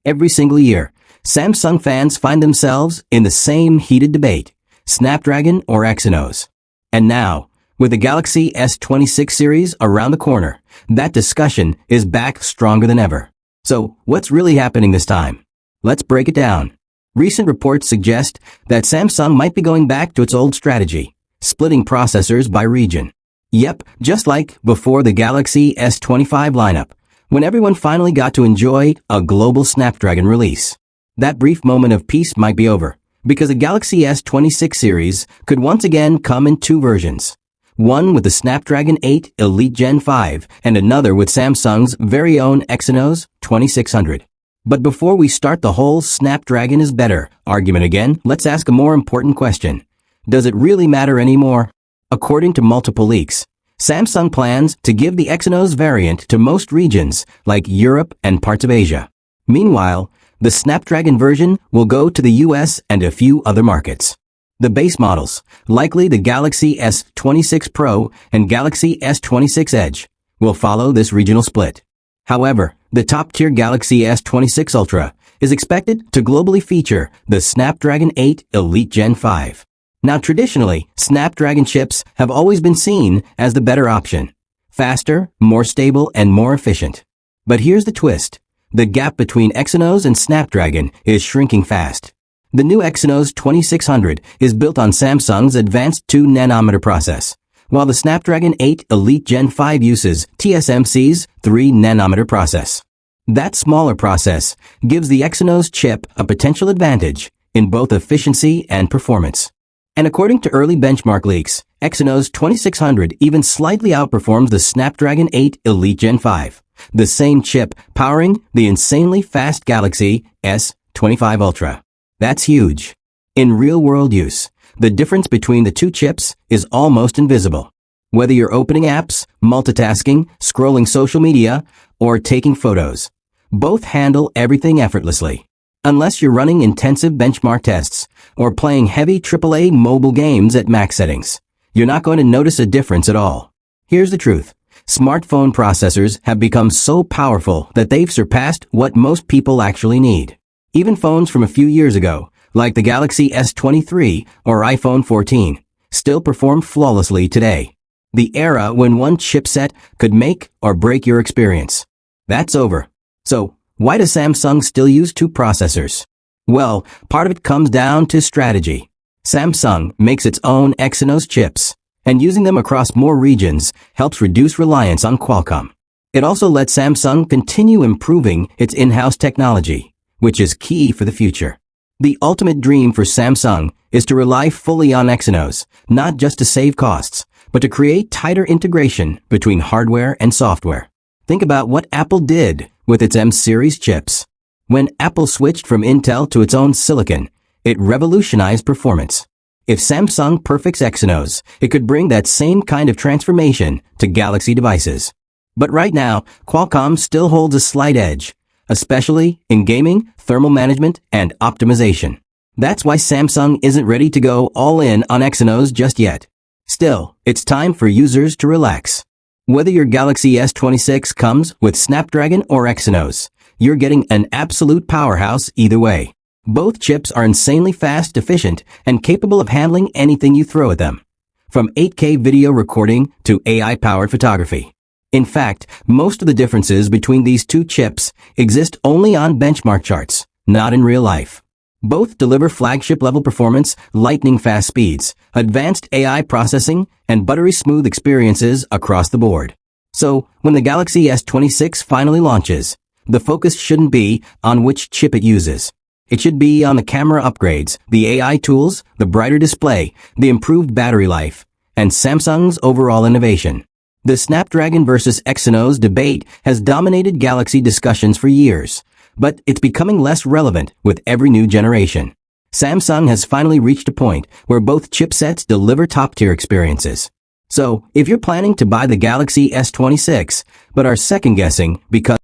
Every single year, Samsung fans find themselves in the same heated debate, Snapdragon or Exynos. And now, with the Galaxy S26 series around the corner, that discussion is back stronger than ever. So, what's really happening this time? Let's break it down. Recent reports suggest that Samsung might be going back to its old strategy, splitting processors by region. Yep, just like before the Galaxy S25 lineup, when everyone finally got to enjoy a global Snapdragon release. That brief moment of peace might be over, because the Galaxy S26 series could once again come in two versions. One with the Snapdragon 8 Elite Gen 5 and another with Samsung's very own Exynos 2600. But before we start the whole Snapdragon is better argument again, let's ask a more important question. Does it really matter anymore? According to multiple leaks, Samsung plans to give the Exynos variant to most regions like Europe and parts of Asia. Meanwhile, the Snapdragon version will go to the US and a few other markets. The base models, likely the Galaxy S26 Pro and Galaxy S26 Edge, will follow this regional split. However, the top-tier Galaxy S26 Ultra is expected to globally feature the Snapdragon 8 Elite Gen 5. Now, traditionally, Snapdragon chips have always been seen as the better option. Faster, more stable, and more efficient. But here's the twist. The gap between Exynos and Snapdragon is shrinking fast. The new Exynos 2600 is built on Samsung's advanced 2nm process, while the Snapdragon 8 Elite Gen 5 uses TSMC's 3nm process. That smaller process gives the Exynos chip a potential advantage in both efficiency and performance. And according to early benchmark leaks, Exynos 2600 even slightly outperforms the Snapdragon 8 Elite Gen 5, the same chip powering the insanely fast Galaxy S25 Ultra. That's huge. In real-world use, the difference between the two chips is almost invisible. Whether you're opening apps, multitasking, scrolling social media, or taking photos, both handle everything effortlessly. Unless you're running intensive benchmark tests or playing heavy AAA mobile games at max settings, you're not going to notice a difference at all. Here's the truth. Smartphone processors have become so powerful that they've surpassed what most people actually need. Even phones from a few years ago, like the Galaxy S23 or iPhone 14, still perform flawlessly today. The era when one chipset could make or break your experience. That's over. So, why does Samsung still use two processors? Well, part of it comes down to strategy. Samsung makes its own Exynos chips, and using them across more regions helps reduce reliance on Qualcomm. It also lets Samsung continue improving its in-house technology, which is key for the future. The ultimate dream for Samsung is to rely fully on Exynos, not just to save costs, but to create tighter integration between hardware and software. Think about what Apple did with its M-series chips. When Apple switched from Intel to its own silicon, it revolutionized performance. If Samsung perfects Exynos, it could bring that same kind of transformation to Galaxy devices. But right now, Qualcomm still holds a slight edge, especially in gaming, thermal management, and optimization. That's why Samsung isn't ready to go all in on Exynos just yet. Still, it's time for users to relax. Whether your Galaxy S26 comes with Snapdragon or Exynos, you're getting an absolute powerhouse either way. Both chips are insanely fast, efficient, and capable of handling anything you throw at them, from 8K video recording to AI-powered photography. In fact, most of the differences between these two chips exist only on benchmark charts, not in real life. Both deliver flagship-level performance, lightning-fast speeds, advanced AI processing, and buttery smooth experiences across the board. So, when the Galaxy S26 finally launches, the focus shouldn't be on which chip it uses. It should be on the camera upgrades, the AI tools, the brighter display, the improved battery life, and Samsung's overall innovation. The Snapdragon versus Exynos debate has dominated Galaxy discussions for years, but it's becoming less relevant with every new generation. Samsung has finally reached a point where both chipsets deliver top-tier experiences. So, if you're planning to buy the Galaxy S26, but are second-guessing because